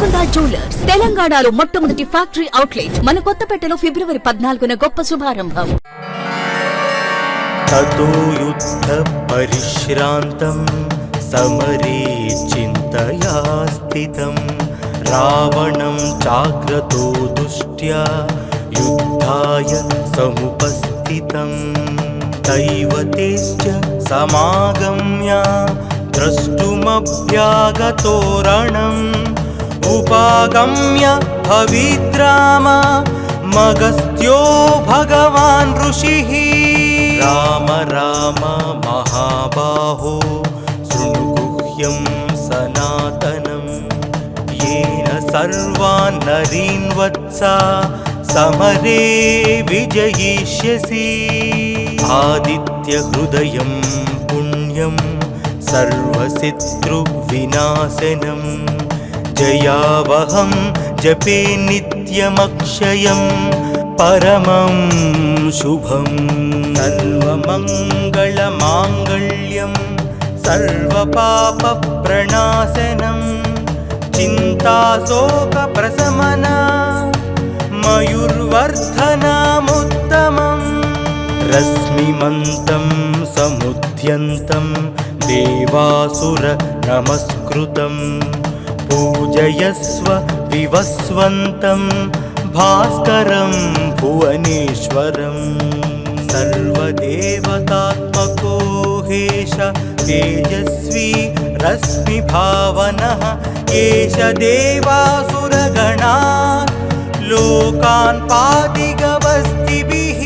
Golconda jewellers తెలంగాణలో మొట్టమొదటి factory outlet మన కొత్తపేటలో ఫిబ్రవరి 14న గొప్ప శుభారంభం. తతో యుద్ధ పరిశ్రాంతం సమరే చింతయా స్థితం రావణం చాగ్రతో దుష్ట్యా యుద్ధాయ సముపస్థితం దైవతేశ్చ సమాగమ్య ద్రష్టుమభ్యాగతో రణం ఉపాగమ్య భవిద్రామ మగస్త్యో భగవాన్ ఋషిః రామ రామ మహాబాహో శృణు గుహ్యం సనాతనం येन सर्वान् नरीन् वत्सा समरे विजयिष्यसि आदित्यहृदयं पुण्यं सर्वशत्रुविनाशनं जयावहं जपे नित्यमक्षयं परमं शुभं सर्वमङ्गलमाङ्गल्यं सर्वपापप्रणाशनं चिन्ताशोकप्रशमना मयूर्वर्धनमुत्तमम् रश्मिमन्तं समुद्यन्तं देवासुर नमस्कृतं पूजयस्व विवस्वन्तं भास्करं भुवनेश्वरं सर्वदेवतात्मको हेश तेजस्वी रश्मिभावनः एष देवासुरगणान् लोकान् पादिगवस्तिभिः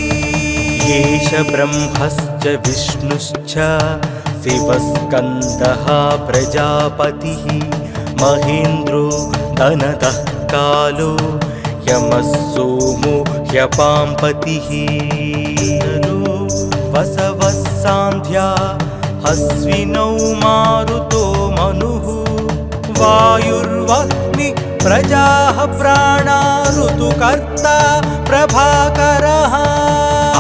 एष ब्रह्मश्च विष्णुश्च शिवस्कन्दः प्रजापतिः महेन्द्रो धनदः कालो यमः सोमो ह्यपाम्पतिः वसवः सान्ध्या अश्विनौ मारुतो मनुः वायुर्वह्नि प्रजाः प्राणा ऋतुकर्ता प्रभाकरः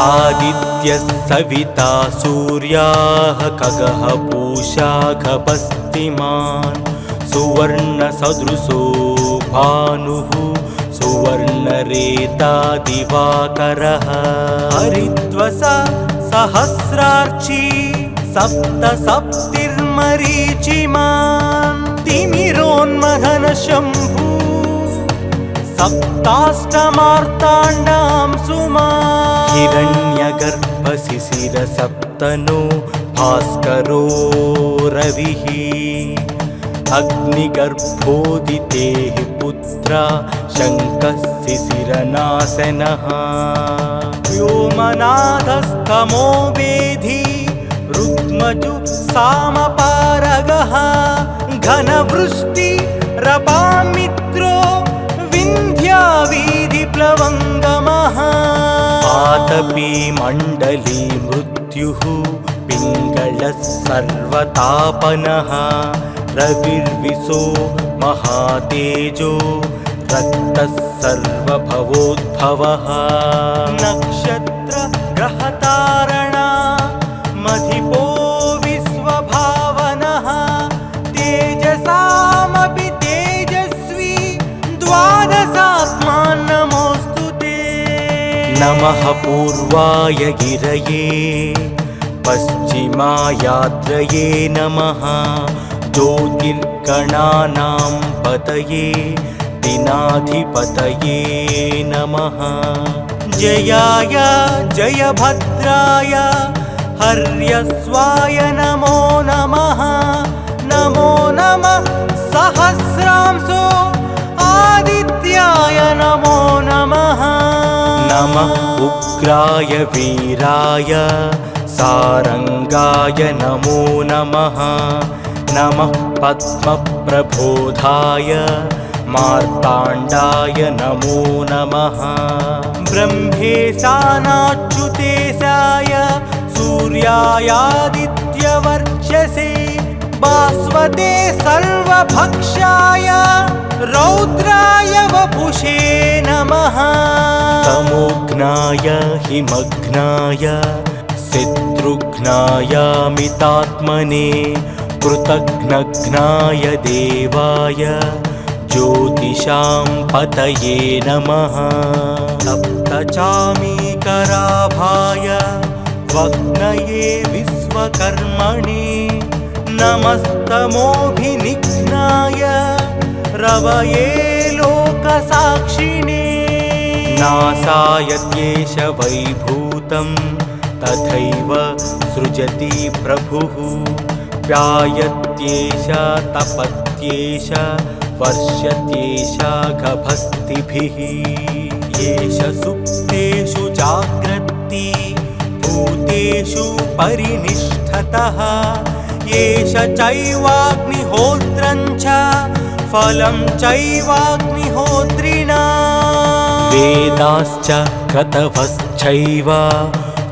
आदित्यः सविता सूर्याः खगः पूषा गपस्तिमान् सुवर्णसदृशो भानुः सुवर्णरेता दिवाकरः हरिद्वसा सहस्रार्ची सप्तसप्तिर्मरीचिमान् तिमिरोन्मथनशम्भु सप्ताष्टमार्ताण्डां सुमान् हिरण्यगर्भशिशिरसप्तनो भास्करो रविः अग्निगर्भोदितेः पुत्रा शङ्कः शिशिरनाशनः व्योमनाथस्तमो वेधी रुक्मजु सामपारगः घनवृष्टि रपामित्रो विन्ध्यावीधिप्लवङ्गमः आतपी मण्डली मृत्युः पिङ्गलः सर्वतापनः रविर्विशो महातेजो रक्तः सर्वभवोद्भवः नक्षत्र ग्रहतारणा मधिपो विश्वभावनः तेजसामपि तेजस्वी द्वादशात्मा नमोऽस्तु ते नमः पूर्वाय गिरये पश्चिमायाद्रये नमः ज्योतिर्गणानां पतये दिनाधिपतये नमः जयाय जयभद्राय हर्यस्वाय नमो नमः नमो नमः सहस्रांशो आदित्याय नमो नमः नमः उग्राय वीराय सारंगाय नमो नमः नमः पद्मप्रबोधाय मार्ताण्डाय नमो नमः ब्रह्मेशानाच्युतेशाय सूर्यायादित्यवर्चसे भास्वते सर्वभक्षाय रौद्राय वपुषे नमः तमोघ्नाय हिमघ्नाय शत्रुघ्नायामितात्मने कृतघ्नघ्नाय देवाय ज्योतिषां पतये नमः सप्तचामीकराभाय वग्नये विश्वकर्मणे नमस्तमोभिनिघ्नाय रवये लोकसाक्षिणे नासायत्येष वैभूतं तथैव सृजति प्रभुः व्यायत्येष तपत्येष वर्षत्येष गभस्तिभिः येष सुप्तेषु जाग्रत्ति भूतेषु परिनिष्ठतः येष चैवाग्निहोत्रं च फलं चैवाग्निहोत्रिणा वेदाश्च क्रतवश्चैव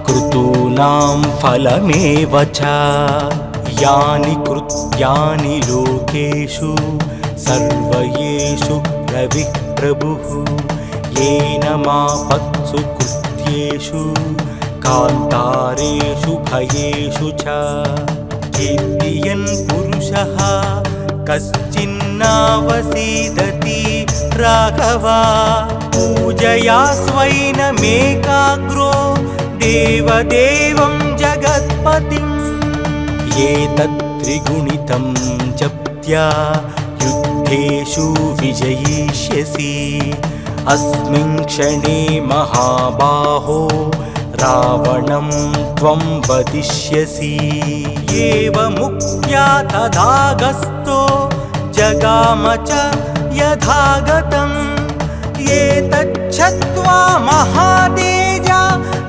क्रतूनां फलमेव च यानि कृत्यानि लोकेषु सर्वयेषु रविः प्रभुः येन मापत्सु कृत्येषु कान्तारेषु भयेषु च कीर्तियन् पुरुषः कश्चिन्नावसीदति राघवा पूजया स्वैनमेकाग्रो देवदेवं जगत्पतिम् एतत्त्रिगुणितं जप्त्या युद्धेषु विजयिष्यसि अस्मिन् क्षणे महाबाहो रावणं त्वं वदिष्यसि एवमुक्त्या तदागस्तो जगाम च यथागतम् एतच्छ्रुत्वा महातेजा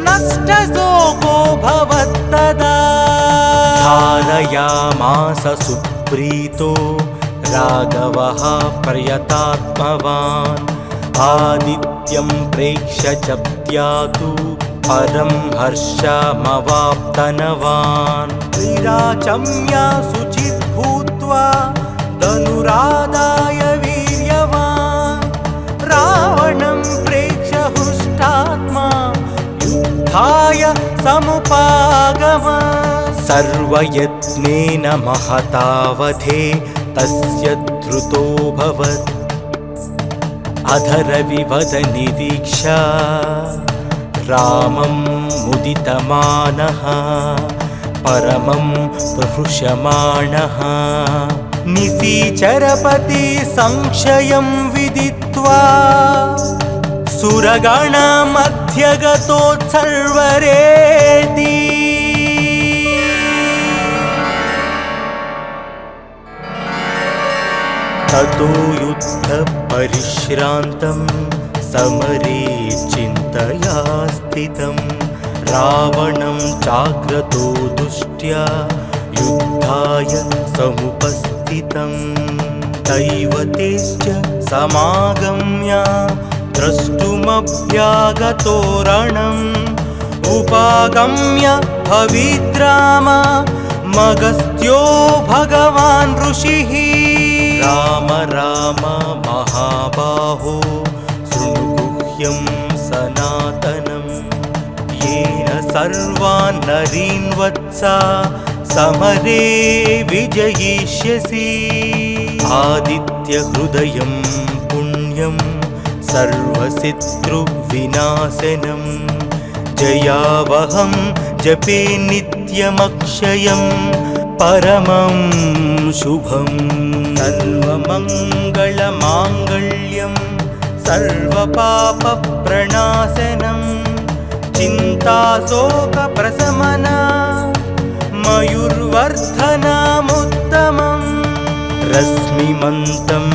नष्टशोको भवत्तदा धारयामास सुप्रीतो राघवः प्रयतात्मवान् आदित्यं प्रेक्ष्य जप्त्यातु परं हर्षमवाप्तनवान् विराचम्य शुचिः भूत्वा धनुरादाय वीर्यवान् रावणं प्रेक्ष्य हृष्टात्मा युद्धाय समुपागम सर्वयत्नेन महतावधे तस्य द्रुतोऽभवत् अधरविवदनिरीक्षा रामं मुदितमानः परमं प्रहृष्यमाणः निशिचरपति संशयं विदित्वा सुरगणमध्यगतोत्सर्वरेति ततो युद्धपरिश्रान्तं समरे चिन्तया स्थितं रावणं चाग्रतो दुष्ट्या युद्धाय समुपस्थितं दैवतेश्च समागम्य द्रष्टुमभ्यागतो रणम् उपागम्य भविद्राम मगस्त्यो भगवान् ऋषिः राम राम महाबाहो शृणुगुह्यं सनातनं येन सर्वान् नरीन् वत्सा समरे विजयिष्यसि आदित्यहृदयं पुण्यं सर्वशत्रुविनाशनं जयावहं जपे नित्यमक्षयं परमं शुभं सर्वमङ्गलमाङ्गल्यं सर्वपापप्रणाशनं चिन्ताशोकप्रशमना मयूर्वर्धनमुत्तमम् रश्मिमन्तं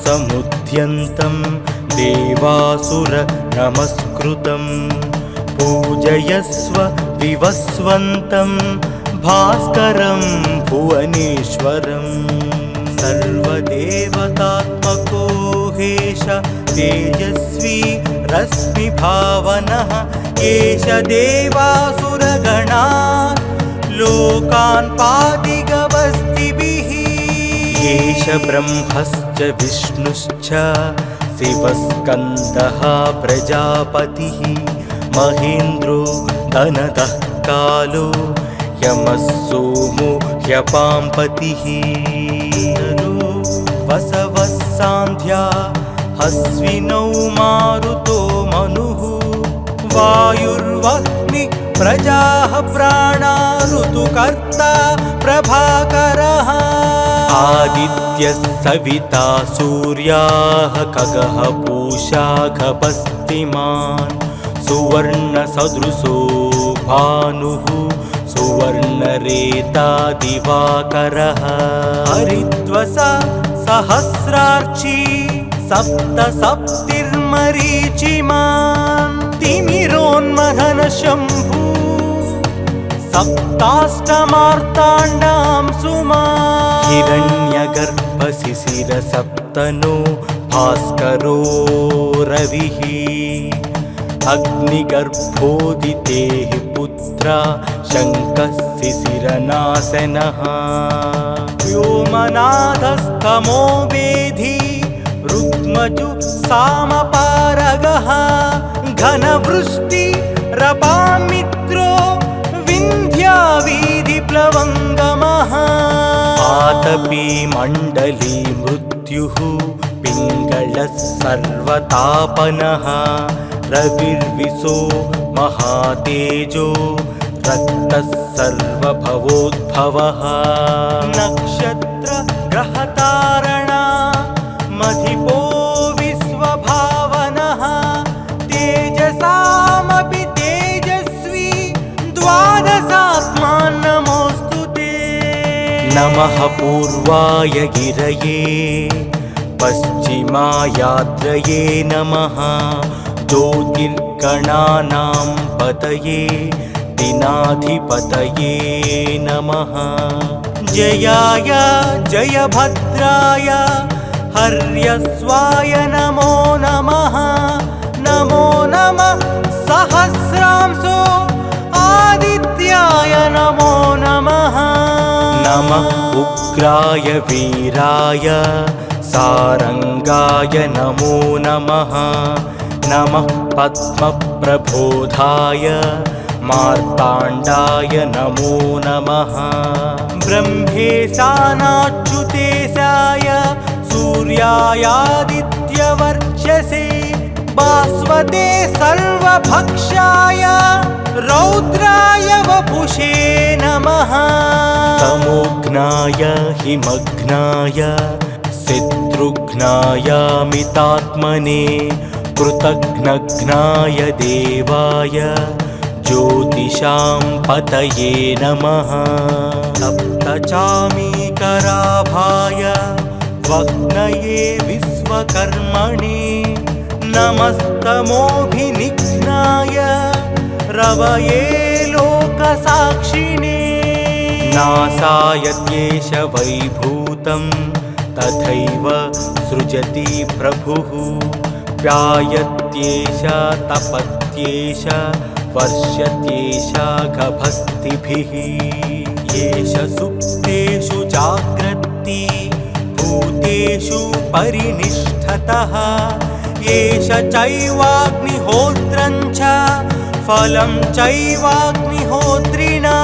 समुद्यन्तं देवासुर नमस्कृतं पूजयस्व विवस्वन्तं भास्करं भुवनेश्वरं सर्वदेवतात्मको हेश तेजस्वी रश्मिभावनः एष देवासुरगणा लोकान् पातिगवस्तिभिः एष ब्रह्मश्च विष्णुश्च शिवस्कन्दः प्रजापतिः महेन्द्रो धनदः कालो यमः सोमो ह्यपाम्पतिः वसवः सान्ध्या अश्विनौ मारुतो मनुः वायुर्वह्नि प्रजाः प्राणा ऋतुकर्ता प्रभाकरः आदित्यः सविता सूर्याः खगः पूषा गभस्तिमान् सुवर्णसदृशो भानुः सुवर्णरेता दिवाकरः हरिद्वसा सहस्रार्ची सप्तसप्तिर्मरीचिमान् तिमिरोन्मथन शम्भु सप्ताष्टमार्ताण्डां सुमान् हिरण्यगर्भशिशिरसप्तनो भास्करो रविः अग्निगर्भोदितेः पुत्रा शङ्कः शिशिरनाशनः व्योमनाथस्तमो वेधी रुक्मजु सामपारगः घनवृष्टि रपामित्रो विन्ध्यावीधिप्लवङ्गमः आतपी मण्डली मृत्युः पिङ्गलः सर्वतापनः रविर्विशो महातेजो रक्तः सर्वभवोद्भवः नक्षत्र ग्रहतारणा मधिपो विश्वभावनः तेजसामपि तेजस्वी द्वादशात्मा नमोऽस्तु ते नमः पूर्वाय गिरये पश्चिमायाद्रये नमः ज्योतिर्गणानां पतये दिनाधिपतये नमः जयाय जयभद्राय हर्यस्वाय नमो नमः नमो नमः सहस्रांशो आदित्याय नमो नमः नमः उग्राय वीराय सारंगाय नमो नमः नमः पद्मप्रबोधाय मार्ताण्डाय नमो नमः ब्रह्मेशानाच्युतेशाय सूर्यायादित्यवर्चसे भास्वते सर्वभक्षाय रौद्राय वपुषे नमः तमोघ्नाय हिमघ्नाय शत्रुघ्नाय मितात्मने कृतघ्नघ्नाय देवाय ज्योतिषां पतये नमः सप्तचामीकराभाय वग्नये विश्वकर्मणे नमस्तमोभिनिघ्नाय रवये लोकसाक्षिणे नासाय द्वेष वैभूतं तथैव सृजति प्रभुः व्यायत्येष तपत्येष वर्षत्येष गभस्तिभिः येष सुप्तेषु जाग्रत्ति भूतेषु परिनिष्ठतः येष चैवाग्निहोत्रं च फलं चैवाग्निहोत्रिणा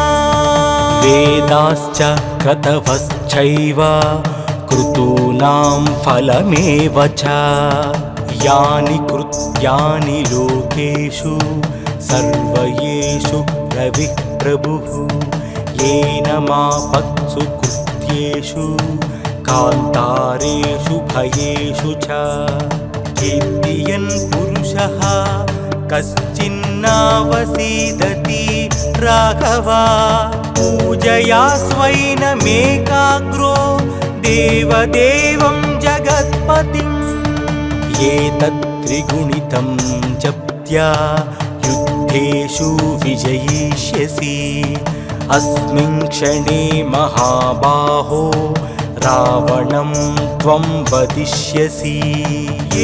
वेदाश्च क्रतवश्चैव क्रतूनां फलमेव च यानि कृत्यानि लोकेषु सर्वयेषु रविः प्रभुः येन मापत्सु कृत्येषु कान्तारेषु भयेषु च कीर्तियन् पुरुषः कश्चिन्नावसीदति राघवा पूजया स्वैनमेकाग्रो देवदेवं जगत्पतिम् एतत्त्रिगुणितं जप्त्या युद्धेषु विजयिष्यसि अस्मिन् क्षणे महाबाहो रावणं त्वं वदिष्यसि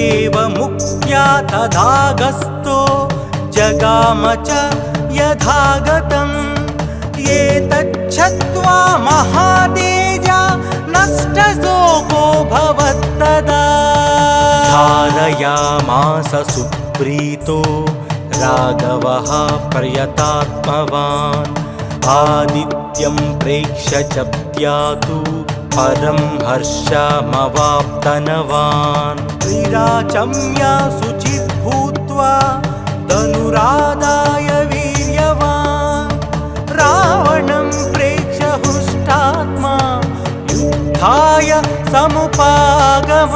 एवमुक्त्या तदागस्तो जगाम च यथागतम् एतच्छ्रुत्वा महातेजा नष्टशोको भवत्तदा धारयामास सुप्रीतो राघवः प्रयतात्मवान् आदित्यं प्रेक्ष्य च भक्त्या तु परं हर्षमवाप्तनवान् विराचम्य शुचिः भूत्वा धनुरादाय वीर्यवान् रावणं प्रेक्ष्य हृष्टात्मा युद्धाय समुपागम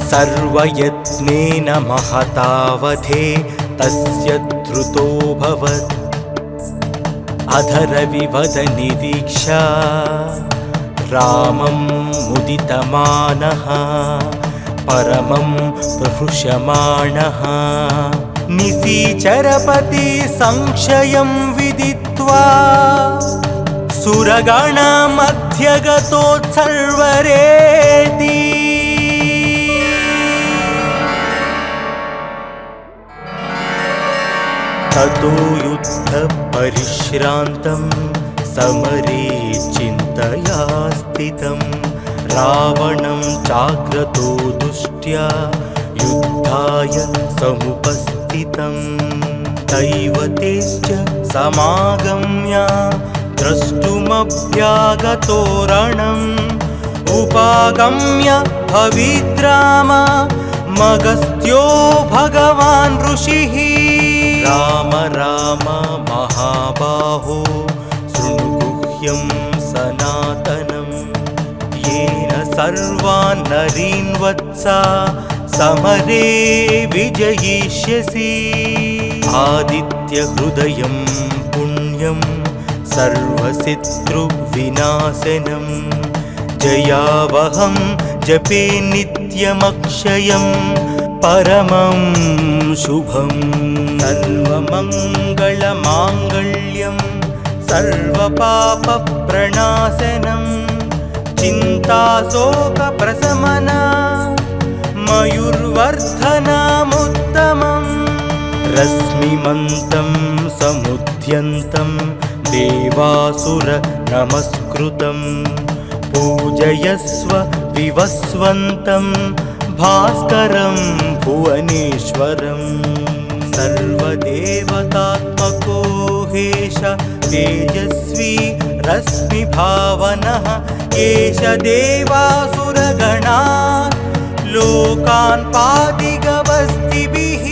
सर्वयत्नेन महतावधे तस्य धृतोऽभवत् अधरविवदनिरीक्षा रामं मुदितमानः परमं प्रहृष्यमाणः निशिचरपति संशयं विदित्वा सुरगणमध्यगतोत्सर्वरेति ततो युद्धपरिश्रान्तं समरे चिन्तया स्थितं रावणं चाग्रतो दृष्ट्या युद्धाय समुपस्थितं दैवतेश्च समागम्य द्रष्टुमभ्यागतो रणम् उपागम्य भविद्राम मगस्त्यो भगवान् ऋषिः राम राम महाबाहो शृणुगुह्यं सनातनं येन सर्वान् नरीन् वत्सा समरे विजयिष्यसि आदित्यहृदयं पुण्यं सर्वशत्रुविनाशनं जयावहं जपे नित्यमक्षयं परमं शुभं सर्वमङ्गलमाङ्गल्यं सर्वपापप्रणाशनं चिन्ताशोकप्रशमना मयूर्वर्धनमुत्तमम् रश्मिमन्तं समुद्यन्तं देवासुर नमस्कृतं पूजयस्व विवस्वन्तं भास्करं भुवनेश्वरं सर्वदेवतात्मको हेश तेजस्वी रश्मिभावनः एष देवासुरगणान् लोकान् पादिगवस्तिभिः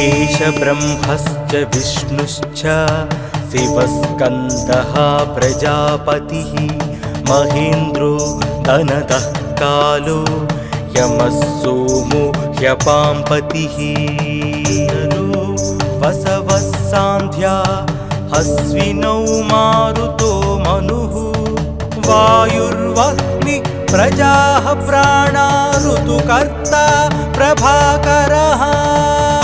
एष ब्रह्मश्च विष्णुश्च शिवस्कन्दः प्रजापतिः महेन्द्रो धनदः कालो यमः सोमो ह्यपाम्पतिः वसवः सान्ध्या अश्विनौ मारुतो मनुः वायुर्वह्निः प्रजाः प्राणा ऋतुकर्ता प्रभाकरः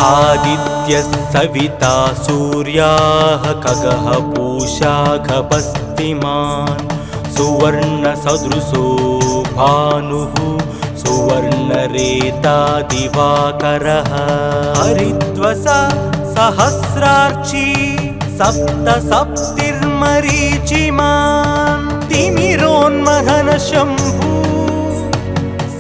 आदित्यः सविता सूर्याः खगः पूषा गभस्तिमान् सुवर्णसदृशो भानुः सुवर्णरेता दिवाकरः हरिद्वसा सहस्रार्ची सप्तसप्तिर्मरीचिमान् तिमिरोन्मथन शम्भु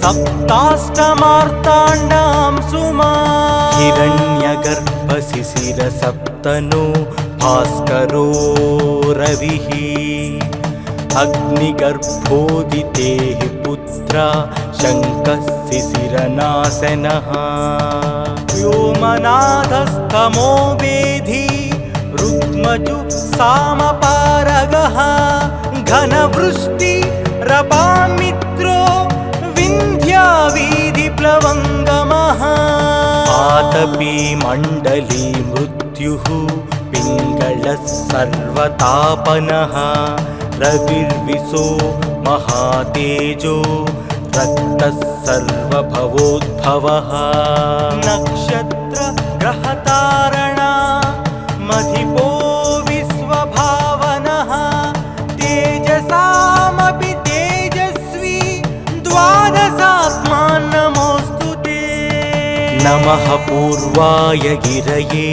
सप्ताष्टमार्ताण्डां सुमान् हिरण्यगर्भशिशिरसप्तनो भास्करो रविः अग्निगर्भोदितेः पुत्रा शङ्कः शिशिरनाशनः व्योमनाथस्तमो वेधी रुक्मजु सामपारगः घनवृष्टिरपामित्रो विन्ध्यावीधिप्लवङ्गमः आतपी मण्डली मृत्युः पिङ्गलः सर्वतापनः रविर्विशो महातेजो रक्तः सर्वभवोद्भवः नक्षत्र ग्रहतारणा मधिपो विश्वभावनः तेजसामपि तेजस्वी द्वादशात्मा नमोऽस्तु ते नमः पूर्वाय गिरये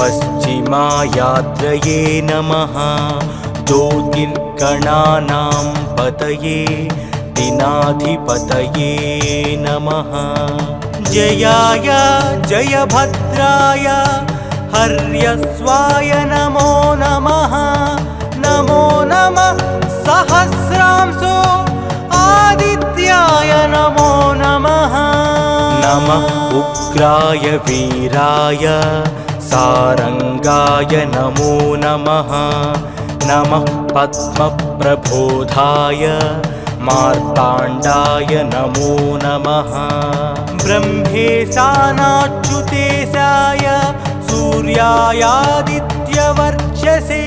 पश्चिमायाद्रये नमः ज्योतिर्गणानां पतये दिनाधिपतये नमः जयाय जयभद्राय हर्यस्वाय नमो नमः नमो नमः सहस्रांशो आदित्याय नमो नमः। नमः उग्राय वीराय सारंगाय नमो नमः। नमः पद्मप्रबोधाय मार्ताण्डाय नमो नमः। ब्रह्मेशानाच्युतेशाय सूर्यायादित्यवर्चसे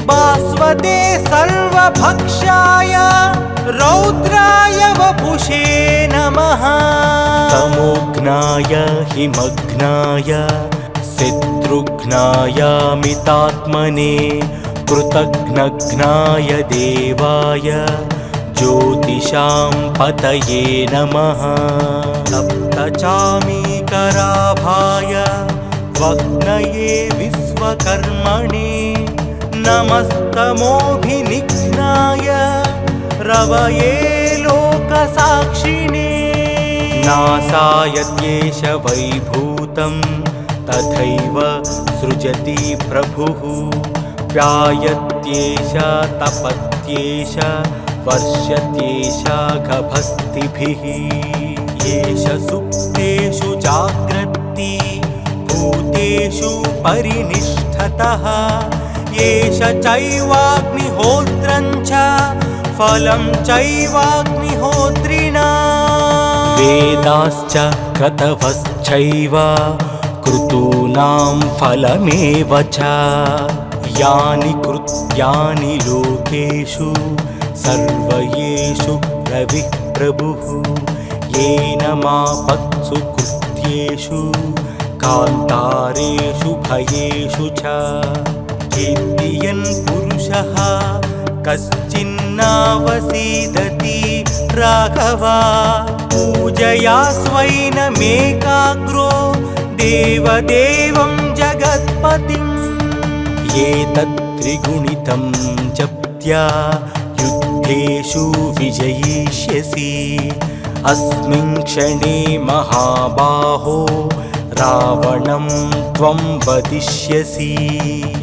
भास्वते सर्वभक्षाय रौद्राय वपुषे नमः। तमोघ्नाय हिमघ्नाय शत्रुघ्नाय मितात्मने कृतघ्नघ्नाय देवाय ज्योतिषां पतये नमः। सप्तचामीकराभाय वग्नये विश्वकर्मणे नमस्तमोभिनिघ्नाय रवये लोकसाक्षिणे। नासायत्येष वैभूतं तथैव सृजति प्रभुः। प्यायत्येष तपत्येष वर्षत्येष गभस्तिभिः। येष सुप्तेषु जाग्रत्ति भूतेषु परिनिष्ठतः। येष चैवाग्निहोत्रं च फलं चैवाग्निहोत्रिणा। वेदाश्च क्रतवश्चैव क्रतूनां फलमेव च। यानि कृत्यानि लोकेषु सर्वयेषु रविः प्रभुः। येन मापत्सु कृत्येषु कान्तारेषु भयेषु च। कीर्तियन् पुरुषः कश्चिन्नावसीदति राघवा। पूजया स्वैनमेकाग्रो देवदेवं जगत्पतिम्। एतत् त्रिगुणितं जप्त्या युद्धेषु विजयिष्यसि। अस्मिन् क्षणे महाबाहो रावणं त्वं वदिष्यसि।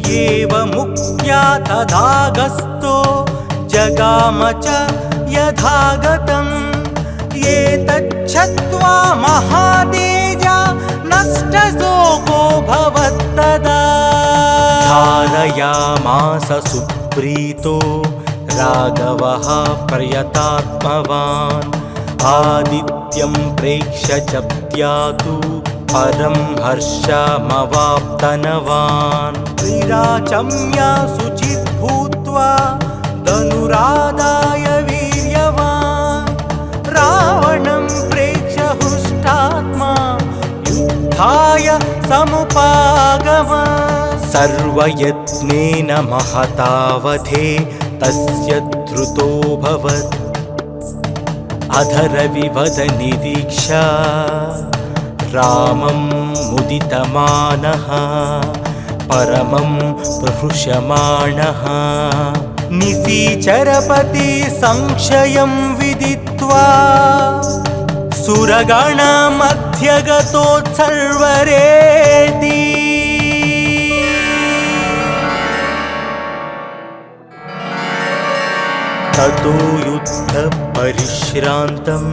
एवमुक्त्या तदागस्तो जगाम च यथागतम्। एतच्छ्रुत्वा महातेजा नष्टशोको भवत्तदा। धारयामास सुप्रीतो राघवः प्रयतात्मवान्। आदित्यं प्रेक्ष्य जप्त्यातु परं हर्षमवाप्तनवान्। विराचम्य शुचिः भूत्वा धनुरादाय वीर्यवान्। रावणं प्रेक्ष्य हृष्टात्मा युद्धाय समुपागमः। सर्वयत्नेन महतावधे तस्य धृतोऽभवत्। अधरविवद निरीक्ष्य रामं मुदितमानः परमं प्रहृष्यमाणः। निशिचरपति संशयं विदित्वा सुरगणमध्यगतोत्सर्वरेति। ततो युद्धपरिश्रान्तं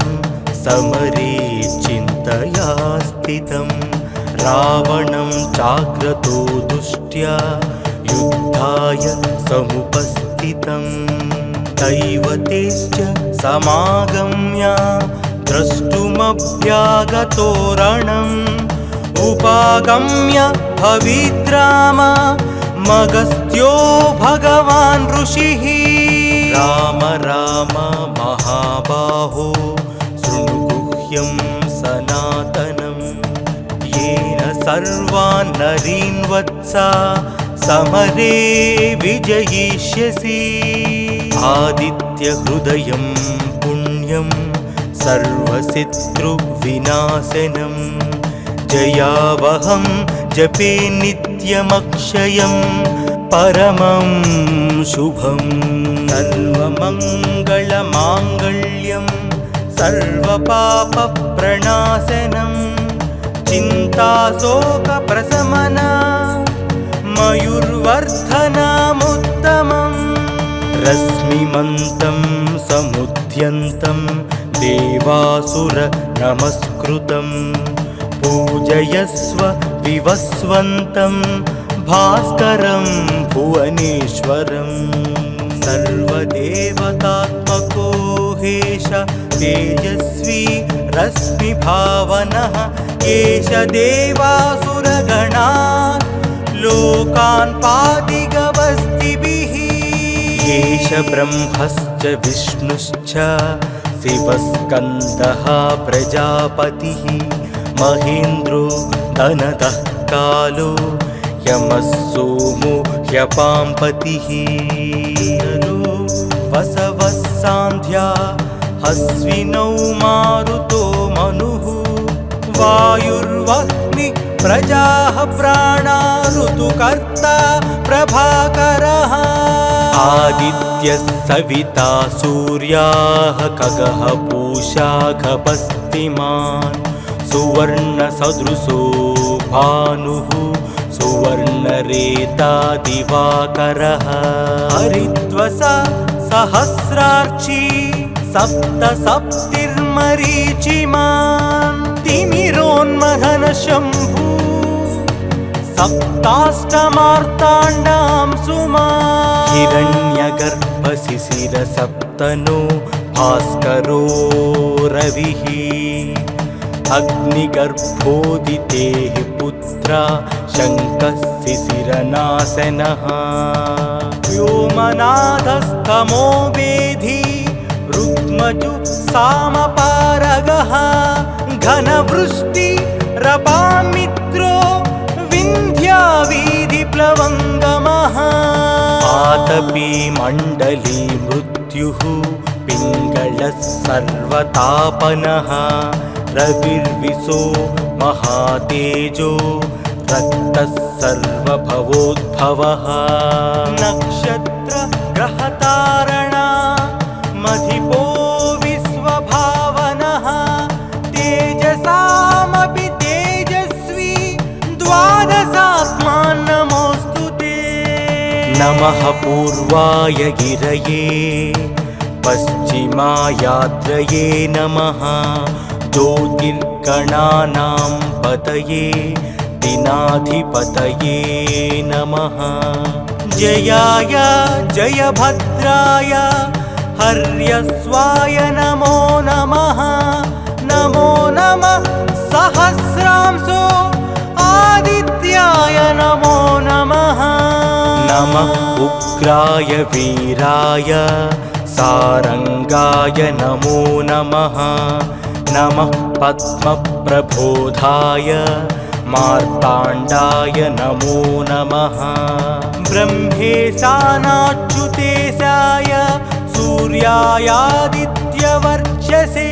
समरे चिन्तया स्थितं। रावणं चाग्रतो दुष्ट्या युद्धाय समुपस्थितं। दैवतेश्च समागम्य द्रष्टुमभ्यागतो रणम्। उपागम्य भविद्राम मगस्त्यो भगवान् ऋषिः। राम राम महाबाहो शृणु गुह्यं सनातनम्। येन सर्वान् नरीन् वत्सा समरे विजयिष्यसि। आदित्यहृदयं पुण्यं सर्वशत्रुविनाशनं। जयावहं जपे नित्यमक्षयं परमं शुभं। सर्वमङ्गलमाङ्गल्यं सर्वपापप्रणाशनं। चिन्ताशोकप्रशमना मयूर्वर्धनमुत्तमम्। रश्मिमन्तं समुद्यन्तं देवासुर नमस्कृतं पूजयस्व विवस्वन्तं भास्करं भुवनेश्वरं सर्वदेवतात्मको हेश तेजस्वी रश्मिभावनः एष देवासुरगणान् लोकान् पादिगवस्तिभिः एष ब्रह्मश्च विष्णुश्च शिवस्कन्दः प्रजापतिः महेन्द्रो धनदः कालो यमः सोमो ह्यपाम्पतिः वसवः सान्ध्या अश्विनौ मारुतो मनुः वायुर्वह्निः प्रजाः प्राणा ऋतुकर्ता प्रभाकरः आदित्यः सविता सूर्याः खगः पूषा खपस्तिमान् सुवर्णसदृशो भानुः सुवर्णरेता दिवाकरः हरिद्वसा सहस्रार्ची सप्तसप्तिर्मरीचिमान् तिमिरोन्मथन शम्भु सप्ताष्टमार्ताण्डां सुमान् हिरण्यगर्भशिशिरसप्तनो भास्करो रविः अग्निगर्भोदितेः पुत्रा शङ्कः शिशिरनाशनः व्योमनाथस्तमो वेधी रुक्मजु सामपारगः घनवृष्टिरपामित्रो विन्ध्यावीधिप्लवङ्गमः आतपी मण्डली मृत्युः पिङ्गलः सर्वतापनः रविर्विशो महातेजो रक्तः सर्वभवोद्भवः नक्षत्र ग्रहतारणा मधिपो विश्वभावनः तेजसामपि तेजस्वी द्वादशात्मान् नमोऽस्तु ते नमः पूर्वाय गिरये पश्चिमायाद्रये नमः ज्योतिर्गणानां पतये दिनाधिपतये नमः जयाय जयभद्राय हर्यस्वाय नमो नमः नमो नमः सहस्रांशो आदित्याय नमो नमः नमः उग्राय वीराय सारंगाय नमो नमः नमः पद्मप्रबोधाय मार्ताण्डाय नमो नमः ब्रह्मेशानाच्युतेशाय सूर्यायादित्यवर्चसे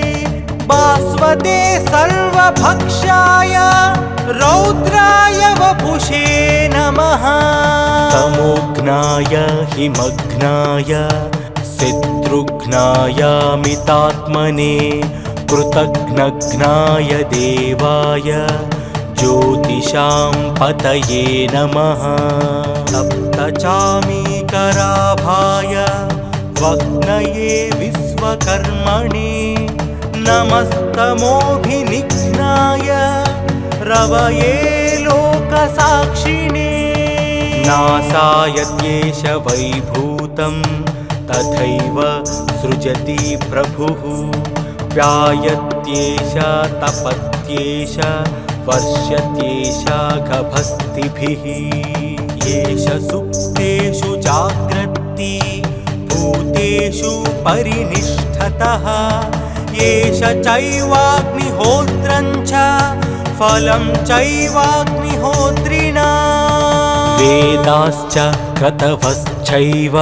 भास्वते सर्वभक्षाय रौद्राय वपुषे नमः तमोघ्नाय हिमघ्नाय शत्रुघ्नायामितात्मने कृतघ्नघ्नाय देवाय ज्योतिषां पतये नमः सप्तचामीकराभाय वग्नये विश्वकर्मणे नमस्तमोभिनिघ्नाय रवये लोकसाक्षिणे नासाय द्वेष वैभूतं तथैव सृजति प्रभुः व्यायत्येष तपत्येष वर्ष्यत्येष गभस्तिभिः येष सुप्तेषु जाग्रत्ति भूतेषु परिनिष्ठतः येष चैवाग्निहोत्रं च फलं चैवाग्निहोत्रिणा वेदाश्च क्रतवश्चैव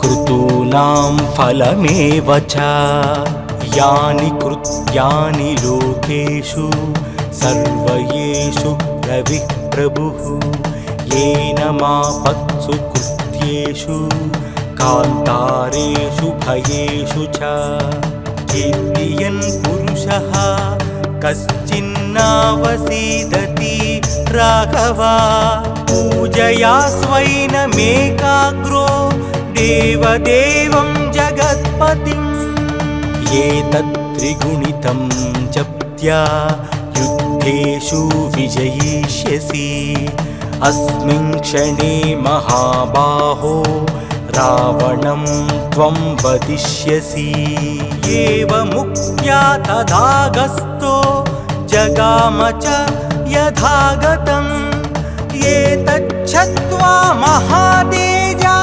क्रतूनां फलमेव च यानि कृत्यानि लोकेषु सर्वयेषु रविः प्रभुः येन मापत्सु कृत्येषु कान्तारेषु भयेषु च कीर्तियन् पुरुषः कश्चिन्नावसीदति राघवा पूजया स्वैनमेकाग्रो देवदेवं जगत्पतिम् एतत् त्रिगुणितं जप्त्या युद्धेषु विजयिष्यसि अस्मिन् क्षणे महाबाहो रावणं त्वं वदिष्यसि एवमुक्त्या तदागस्तो जगाम च यथागतम् एतच्छ्रुत्वा महातेजा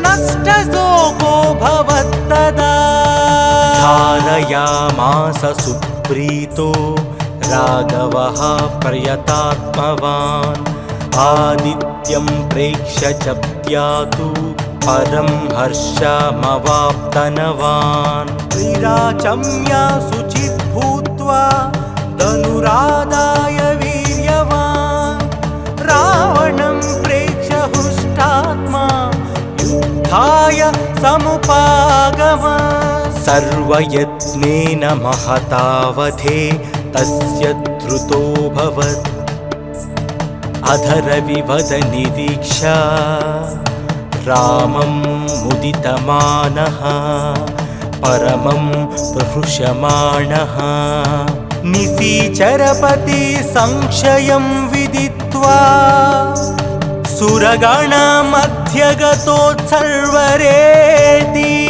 नष्टशोको भवत्तदा धारयामास सुप्रीतो राघवः प्रयतात्मवान् आदित्यं प्रेक्ष्य च प्यातु परं हर्षमवाप्तनवान् विराचम्या शुचिः भूत्वा धनुरादाय वीर्यवान् रावणं प्रेक्ष्य हृष्टात्मा युद्धाय समुपागमत् सर्वयत्नेन महतावधे तस्य द्रुतोऽभवत् अधरविवद निरीक्षा रामं मुदितमानः परमं प्रहृष्यमाणः निशिचरपति संशयं विदित्वा सुरगणमध्यगतोत्सर्वरेति